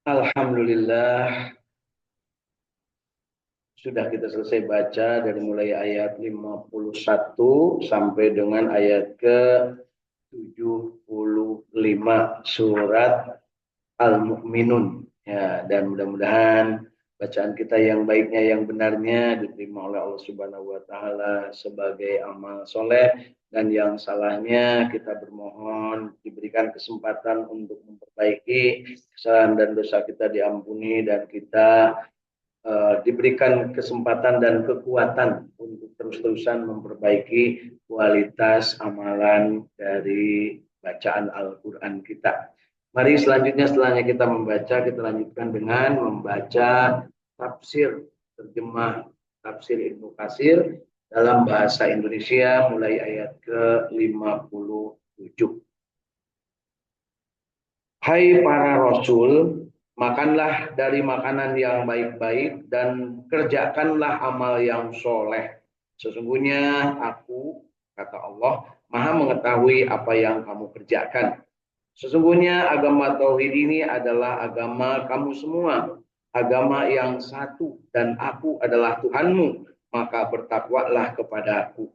Alhamdulillah, sudah kita selesai baca dari mulai ayat 51 sampai dengan ayat ke 75 surat Al-Mu'minun. Ya, dan mudah-mudahan bacaan kita yang baiknya, yang benarnya diterima oleh Allah Subhanahu wa taala sebagai amal soleh, dan yang salahnya kita bermohon diberikan kesempatan untuk memperbaiki kesalahan dan dosa kita diampuni, dan kita diberikan kesempatan dan kekuatan untuk terus-terusan memperbaiki kualitas amalan dari bacaan Al-Quran kita. Mari selanjutnya, setelahnya kita membaca, kita lanjutkan dengan membaca tafsir, terjemah tafsir Ibnu Katsir dalam bahasa Indonesia mulai ayat ke-57. Hai para rasul, makanlah dari makanan yang baik-baik dan kerjakanlah amal yang soleh. Sesungguhnya aku, kata Allah, maha mengetahui apa yang kamu kerjakan. Sesungguhnya agama Tauhid ini adalah agama kamu semua, agama yang satu, dan aku adalah Tuhanmu, maka bertakwalah kepada aku.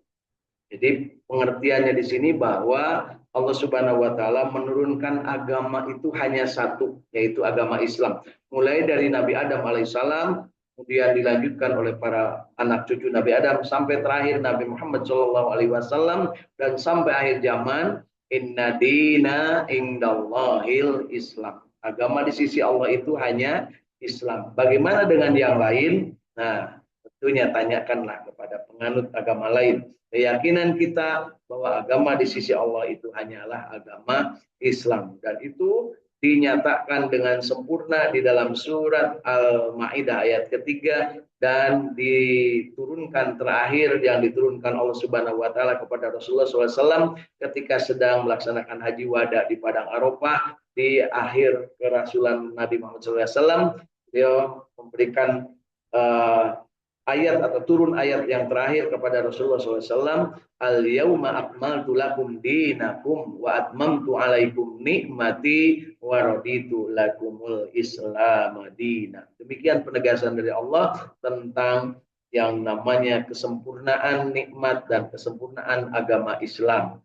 Jadi pengertiannya di sini bahwa Allah Subhanahu wa taala menurunkan agama itu hanya satu, yaitu agama Islam. Mulai dari Nabi Adam alaihissalam, kemudian dilanjutkan oleh para anak cucu Nabi Adam sampai terakhir Nabi Muhammad Shallallahu alaihi wasallam, dan sampai akhir zaman, inna dina indallahil Islam. Agama di sisi Allah itu hanya Islam. Bagaimana dengan yang lain? Nah, tentunya tanyakanlah kepada penganut agama lain. Keyakinan kita bahwa agama di sisi Allah itu hanyalah agama Islam, dan itu dinyatakan dengan sempurna di dalam surat Al-Maidah ayat ketiga, dan diturunkan terakhir yang diturunkan Allah Subhanahu wa taala kepada Rasulullah SAW ketika sedang melaksanakan haji wada di padang Arafah di akhir kerasulan Nabi Muhammad SAW. Dia memberikan ayat atau turun ayat yang terakhir kepada Rasulullah SAW, al-yauma akmaltu lakum dinakum wa atmamtu alaikum nikmati wa raditu lakumul islam madina. Demikian penegasan dari Allah tentang yang namanya kesempurnaan nikmat dan kesempurnaan agama Islam.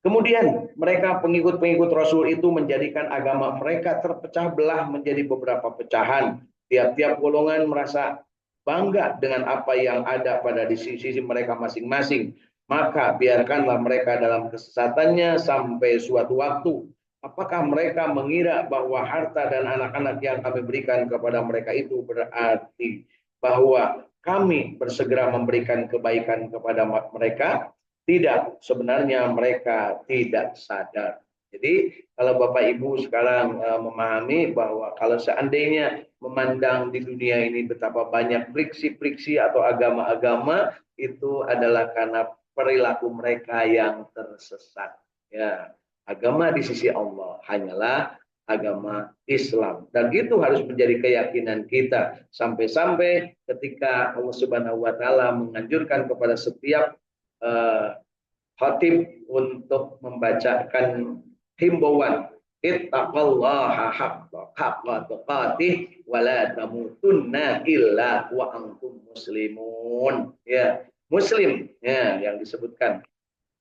Kemudian mereka pengikut-pengikut Rasul itu menjadikan agama mereka terpecah belah menjadi beberapa pecahan. Tiap-tiap golongan merasa bangga dengan apa yang ada pada di sisi mereka masing-masing. Maka biarkanlah mereka dalam kesesatannya sampai suatu waktu. Apakah mereka mengira bahwa harta dan anak-anak yang kami berikan kepada mereka itu berarti bahwa kami bersegera memberikan kebaikan kepada mereka? Tidak, sebenarnya mereka tidak sadar. Jadi kalau Bapak Ibu sekarang memahami bahwa kalau seandainya memandang di dunia ini betapa banyak friksi-friksi atau agama-agama, itu adalah karena perilaku mereka yang tersesat. Ya, agama di sisi Allah hanyalah agama Islam, dan itu harus menjadi keyakinan kita sampai-sampai ketika Allah Subhanahu wa taala menganjurkan kepada setiap khatib untuk membacakan himbauan, ittaqallaha haqqa tuqatih wa la tamutunna illa wa antum muslimun. Ya, muslim ya yang disebutkan.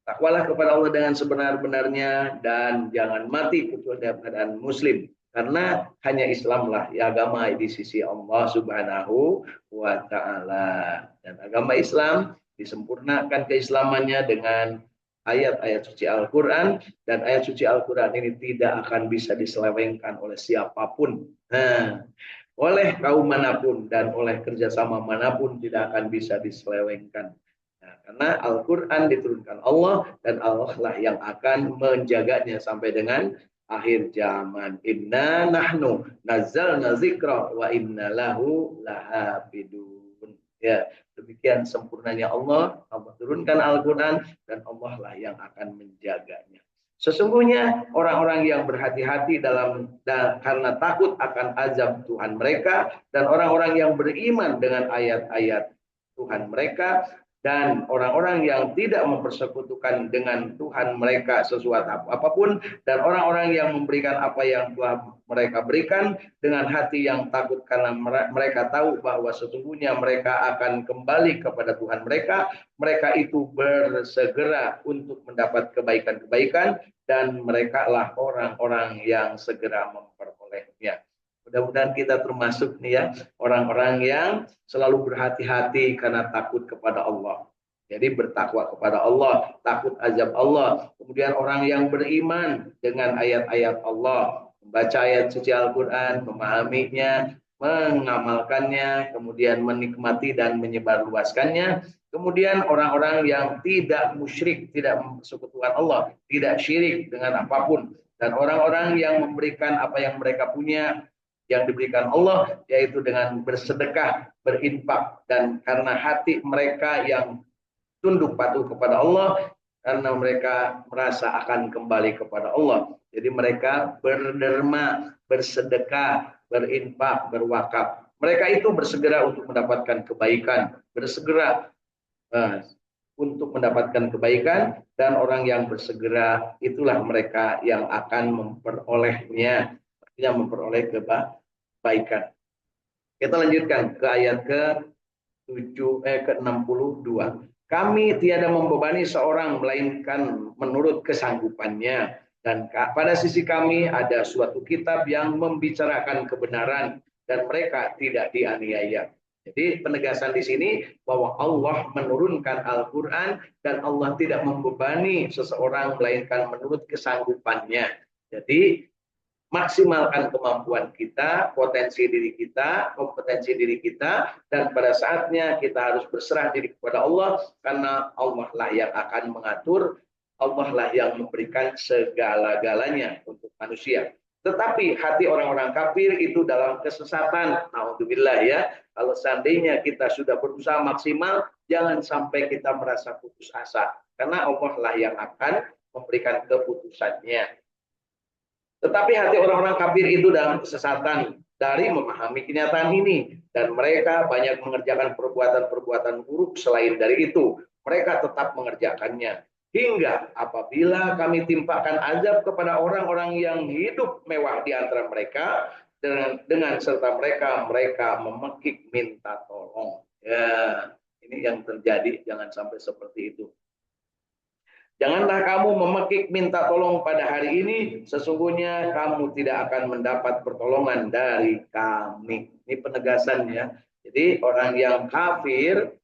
Takwalah kepada Allah dengan sebenar-benarnya dan jangan mati kecuali dalam keadaan muslim. Karena hanya Islamlah ya agama di sisi Allah Subhanahu wa taala. Dan agama Islam disempurnakan keislamannya dengan ayat-ayat suci Al-Quran, dan ayat suci Al-Quran ini tidak akan bisa diselewengkan oleh siapapun. Nah, oleh kaum manapun dan oleh kerjasama manapun tidak akan bisa diselewengkan. Nah, karena Al-Quran diturunkan Allah, dan Allah lah yang akan menjaganya sampai dengan akhir zaman. Inna nahnu nazzalna zikra wa inna lahu lahafidun. Ya, demikian sempurnanya Allah. Allah turunkan Al-Quran, dan Allah lah yang akan menjaganya. Sesungguhnya orang-orang yang berhati-hati karena takut akan azab Tuhan mereka, dan orang-orang yang beriman dengan ayat-ayat Tuhan mereka, dan orang-orang yang tidak mempersekutukan dengan Tuhan mereka sesuatu apapun, dan orang-orang yang memberikan apa yang telah mereka berikan dengan hati yang takut karena mereka tahu bahwa sesungguhnya mereka akan kembali kepada Tuhan mereka. Mereka itu bersegera untuk mendapat kebaikan-kebaikan dan mereka lah orang-orang yang segera memperolehnya. Mudah-mudahan kita termasuk nih ya, orang-orang yang selalu berhati-hati karena takut kepada Allah. Jadi bertakwa kepada Allah, takut azab Allah. Kemudian orang yang beriman dengan ayat-ayat Allah, membaca ayat suci Al-Quran, memahaminya, mengamalkannya, kemudian menikmati dan menyebarluaskannya. Kemudian orang-orang yang tidak musyrik, tidak mempersekutukan Allah, tidak syirik dengan apapun. Dan orang-orang yang memberikan apa yang mereka punya, yang diberikan Allah, yaitu dengan bersedekah, berinfak, dan karena hati mereka yang tunduk patuh kepada Allah, karena mereka merasa akan kembali kepada Allah. Jadi mereka berderma, bersedekah, berinfak, berwakaf. Mereka itu bersegera untuk mendapatkan kebaikan, bersegera untuk mendapatkan kebaikan, dan orang yang bersegera itulah mereka yang akan memperolehnya, yang memperoleh kebaikan. Kita lanjutkan ke ayat ke-62. Kami tiada membebani seorang melainkan menurut kesanggupannya, dan pada sisi kami ada suatu kitab yang membicarakan kebenaran dan mereka tidak dianiaya. Jadi penegasan di sini bahwa Allah menurunkan Al-Quran dan Allah tidak membebani seseorang melainkan menurut kesanggupannya. Jadi maksimalkan kemampuan kita, potensi diri kita, kompetensi diri kita, dan pada saatnya kita harus berserah diri kepada Allah, karena Allah lah yang akan mengatur, Allah lah yang memberikan segala-galanya untuk manusia. Tetapi hati orang-orang kafir itu dalam kesesatan. Alhamdulillah ya, kalau seandainya kita sudah berusaha maksimal, jangan sampai kita merasa putus asa, karena Allah lah yang akan memberikan keputusannya. Tetapi hati orang-orang kafir itu dalam kesesatan dari memahami kenyataan ini. Dan mereka banyak mengerjakan perbuatan-perbuatan buruk selain dari itu. Mereka tetap mengerjakannya. Hingga apabila kami timpakan azab kepada orang-orang yang hidup mewah di antara mereka, dengan serta mereka memekik minta tolong. Ya, ini yang terjadi, jangan sampai seperti itu. Janganlah kamu memekik minta tolong pada hari ini, sesungguhnya kamu tidak akan mendapat pertolongan dari kami. Ini penegasannya. Jadi orang yang kafir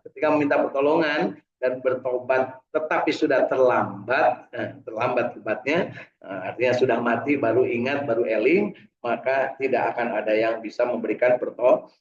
ketika meminta pertolongan dan bertobat tetapi sudah terlambat, terlambat tepatnya, artinya sudah mati baru ingat, baru eling, maka tidak akan ada yang bisa memberikan pertolongan.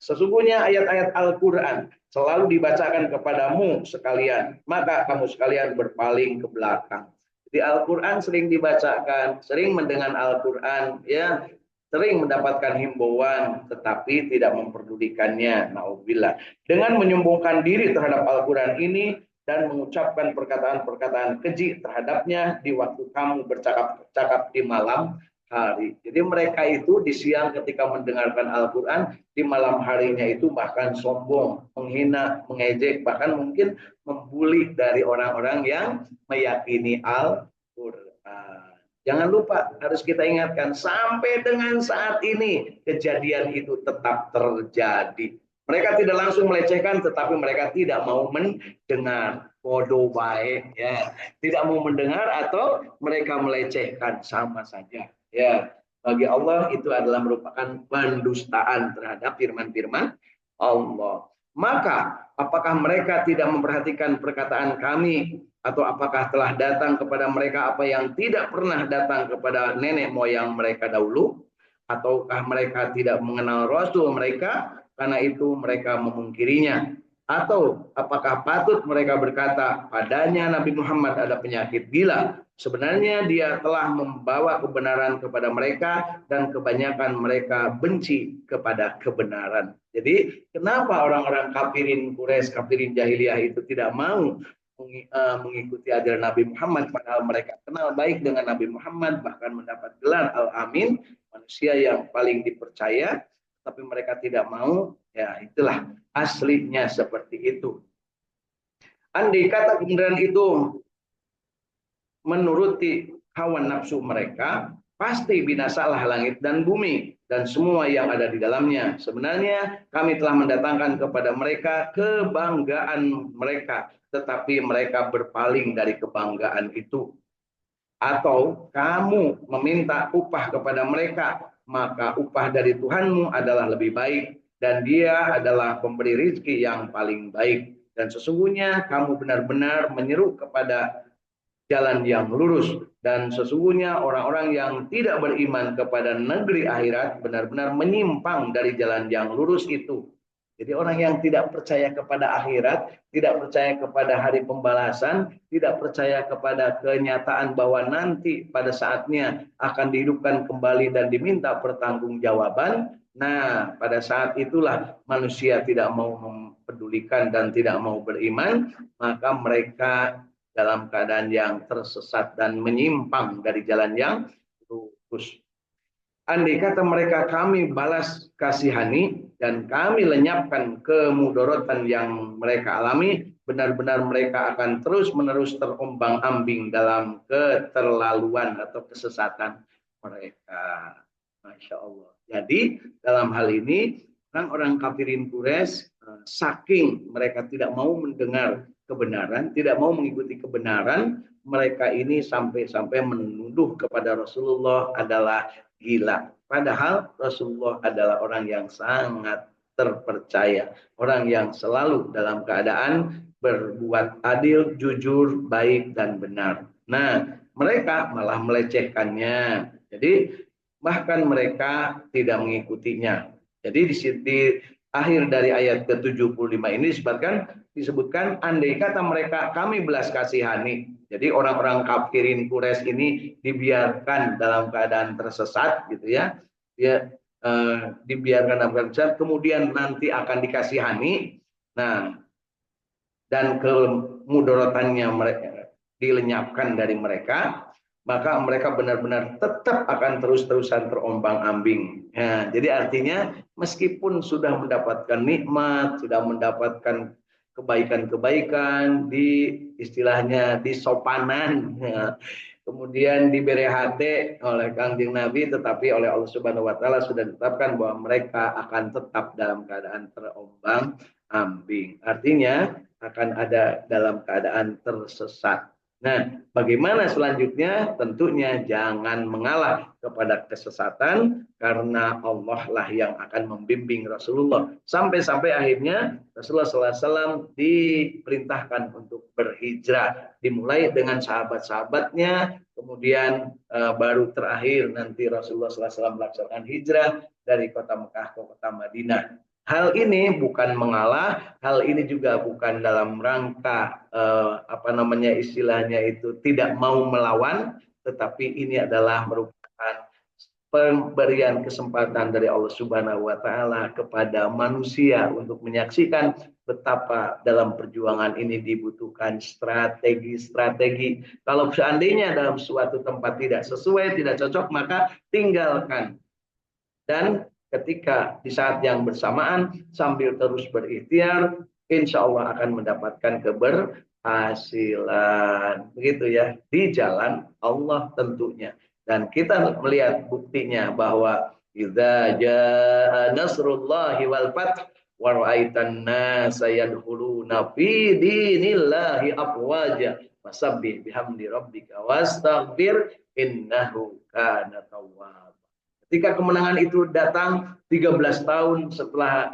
Sesungguhnya ayat-ayat Al-Quran selalu dibacakan kepadamu sekalian, maka kamu sekalian berpaling ke belakang. Jadi Al-Quran sering dibacakan, sering mendengar Al-Quran, ya, sering mendapatkan himbauan, tetapi tidak memperdulikannya. Nauzubillah. Dengan menyombongkan diri terhadap Al-Quran ini dan mengucapkan perkataan-perkataan keji terhadapnya di waktu kamu bercakap-cakap di malam hari. Jadi mereka itu di siang ketika mendengarkan Al-Quran, di malam harinya itu bahkan sombong, menghina, mengejek, bahkan mungkin membuli dari orang-orang yang meyakini Al-Quran. Jangan lupa, harus kita ingatkan, sampai dengan saat ini kejadian itu tetap terjadi. Mereka tidak langsung melecehkan, tetapi mereka tidak mau mendengar. Bodoh baik, ya, tidak mau mendengar atau mereka melecehkan, sama saja. Ya, bagi Allah itu adalah merupakan pendustaan terhadap firman-firman Allah. Maka apakah mereka tidak memperhatikan perkataan kami, atau apakah telah datang kepada mereka apa yang tidak pernah datang kepada nenek moyang mereka dahulu? Ataukah mereka tidak mengenal Rasul mereka, karena itu mereka memungkirinya? Atau apakah patut mereka berkata, padanya Nabi Muhammad ada penyakit gila? Sebenarnya dia telah membawa kebenaran kepada mereka dan kebanyakan mereka benci kepada kebenaran. Jadi kenapa orang-orang kafirin Quraisy, kafirin jahiliyah itu tidak mau mengikuti ajaran Nabi Muhammad, padahal mereka kenal baik dengan Nabi Muhammad, bahkan mendapat gelar Al-Amin, manusia yang paling dipercaya, tapi mereka tidak mau. Ya, itulah aslinya seperti itu. Andai kata kemudian itu menuruti hawa nafsu mereka, pasti binasalah langit dan bumi dan semua yang ada di dalamnya. Sebenarnya kami telah mendatangkan kepada mereka kebanggaan mereka, tetapi mereka berpaling dari kebanggaan itu. Atau kamu meminta upah kepada mereka, maka upah dari Tuhanmu adalah lebih baik, dan Dia adalah pemberi rizki yang paling baik. Dan sesungguhnya kamu benar-benar menyeru kepada jalan yang lurus, dan sesungguhnya orang-orang yang tidak beriman kepada negeri akhirat benar-benar menyimpang dari jalan yang lurus itu. Jadi orang yang tidak percaya kepada akhirat, tidak percaya kepada hari pembalasan, tidak percaya kepada kenyataan bahwa nanti pada saatnya akan dihidupkan kembali dan diminta pertanggungjawaban. Nah, pada saat itulah manusia tidak mau mempedulikan dan tidak mau beriman, maka mereka dalam keadaan yang tersesat dan menyimpang dari jalan yang lurus. Andai kata mereka kami balas kasihani dan kami lenyapkan kemudorotan yang mereka alami, benar-benar mereka akan terus-menerus terombang-ambing dalam keterlaluan atau kesesatan mereka. Masya Allah. Jadi dalam hal ini orang-orang kafirin Quraisy saking mereka tidak mau mendengar kebenaran, tidak mau mengikuti kebenaran, mereka ini sampai-sampai menuduh kepada Rasulullah adalah gila. Padahal Rasulullah adalah orang yang sangat terpercaya, orang yang selalu dalam keadaan berbuat adil, jujur, baik, dan benar. Nah, mereka malah melecehkannya. Jadi bahkan mereka tidak mengikutinya. Jadi di akhir dari ayat ke-75 ini disebutkan andai kata mereka kami belas kasihani. Jadi orang-orang kafirin Quraisy ini dibiarkan dalam keadaan tersesat gitu ya. Dia dibiarkan dalam keadaan tersesat, kemudian nanti akan dikasihani. Nah, dan kemudorotannya mereka dilenyapkan dari mereka, maka mereka benar-benar tetap akan terus-terusan terombang-ambing. Ya, jadi artinya meskipun sudah mendapatkan nikmat, sudah mendapatkan kebaikan-kebaikan di istilahnya di sopanan, ya, kemudian diberi hati oleh Kangjeng Nabi, tetapi oleh Allah Subhanahu Wa Taala sudah ditetapkan bahwa mereka akan tetap dalam keadaan terombang-ambing. Artinya akan ada dalam keadaan tersesat. Nah, bagaimana selanjutnya? Tentunya jangan mengalah kepada kesesatan, karena Allah lah yang akan membimbing Rasulullah. Sampai-sampai akhirnya Rasulullah SAW diperintahkan untuk berhijrah. Dimulai dengan sahabat-sahabatnya, kemudian baru terakhir nanti Rasulullah SAW melaksanakan hijrah dari kota Mekah ke kota Madinah. Hal ini bukan mengalah, hal ini juga bukan dalam rangka istilahnya itu tidak mau melawan, tetapi ini adalah merupakan pemberian kesempatan dari Allah Subhanahu wa taala kepada manusia untuk menyaksikan betapa dalam perjuangan ini dibutuhkan strategi-strategi. Kalau seandainya dalam suatu tempat tidak sesuai, tidak cocok, maka tinggalkan. Dan ketika di saat yang bersamaan sambil terus berikhtiar, insya Allah akan mendapatkan keberhasilan. Begitu ya, di jalan Allah tentunya. Dan kita melihat buktinya bahwa idza jaa nasrullahi wal fath wa ra'aitan nasa yadkhuluna fi dinillahi afwaja fasabbih bihamdi rabbika wastaghfir innahu kana tawwab. Ketika kemenangan itu datang 13 tahun setelah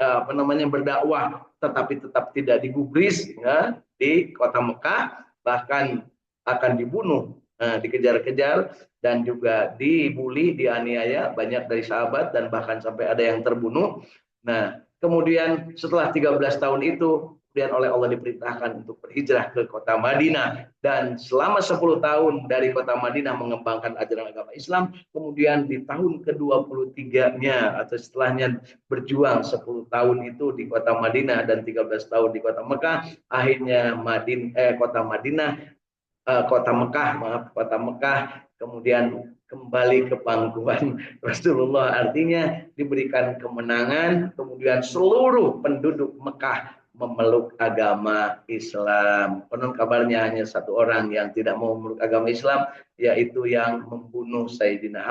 berdakwah, tetapi tetap tidak digubris ya, di kota Mekah, bahkan akan dibunuh, dikejar-kejar dan juga dibuli, dianiaya banyak dari sahabat dan bahkan sampai ada yang terbunuh. Nah, kemudian setelah 13 tahun itu kemudian oleh Allah diperintahkan untuk berhijrah ke kota Madinah, dan selama 10 tahun dari kota Madinah mengembangkan ajaran agama Islam. Kemudian di tahun ke-23-nya atau setelahnya berjuang 10 tahun itu di kota Madinah dan 13 tahun di kota Mekah, akhirnya kota Mekah kemudian kembali ke pangkuan Rasulullah, artinya diberikan kemenangan, kemudian seluruh penduduk Mekah memeluk agama Islam. Konon kabarnya hanya satu orang yang tidak mau memeluk agama Islam, yaitu yang membunuh Sayyidina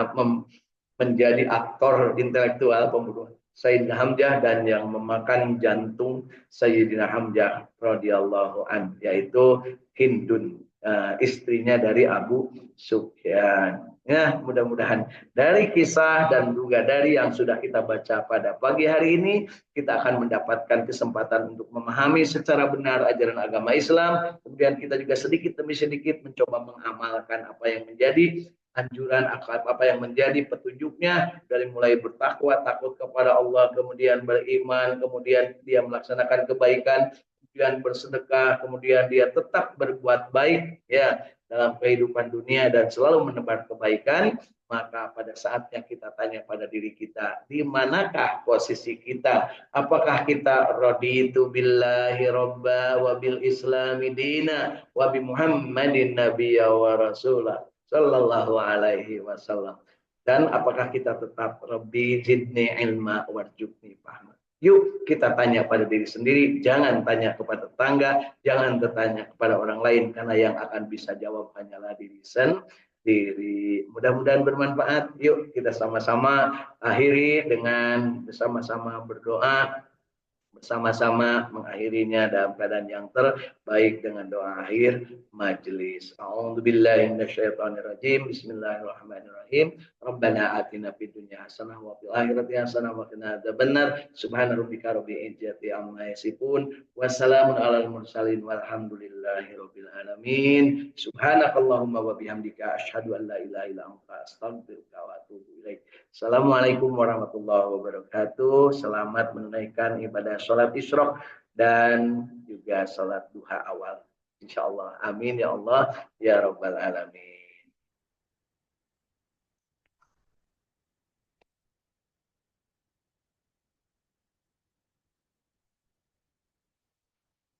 menjadi aktor intelektual pembunuh Sayyidina Hamzah dan yang memakan jantung Sayyidina Hamzah radhiyallahu an, yaitu Hindun, istrinya dari Abu Sufyan. Ya, mudah-mudahan dari kisah dan juga dari yang sudah kita baca pada pagi hari ini, kita akan mendapatkan kesempatan untuk memahami secara benar ajaran agama Islam. Kemudian kita juga sedikit demi sedikit mencoba mengamalkan apa yang menjadi anjuran, apa yang menjadi petunjuknya, dari mulai bertakwa, takut kepada Allah, kemudian beriman, kemudian dia melaksanakan kebaikan, kemudian bersedekah, kemudian dia tetap berbuat baik ya dalam kehidupan dunia dan selalu menebar kebaikan. Maka pada saatnya kita tanya pada diri kita, di manakah posisi kita? Apakah kita raditu billahi robba wa bil islami dina wa bi muhammadin nabiyya wa rasulah sallallahu alaihi wasallam, dan apakah kita tetap Rabbi zidni ilma warzuqni fahma? Yuk kita tanya pada diri sendiri, jangan tanya kepada tetangga, jangan bertanya kepada orang lain, karena yang akan bisa jawab hanyalah diri sendiri. Mudah-mudahan bermanfaat. Yuk kita sama-sama akhiri dengan bersama-sama berdoa, bersama-sama mengakhirinya dalam keadaan yang terbaik dengan doa akhir majelis. A'udzubillahi minasyaitonirrajim. Bismillahirrahmanirrahim. Rabbana atina fid dunya hasanah wa fil akhirati hasanah wa qina adzabannar. Subhana rabbika rabbil izzati amma yasifun. Wassalamun alal mursalin walhamdulillahi rabbil alamin. Subhanakallahumma wa bihamdika asyhadu an la ilaha illa anta astaghfiruka wa atubu ilaik. Assalamualaikum warahmatullahi wabarakatuh. Selamat menunaikan ibadah sholat isyraq dan juga sholat duha awal. Insyaallah. Amin ya Allah ya rabbal alamin.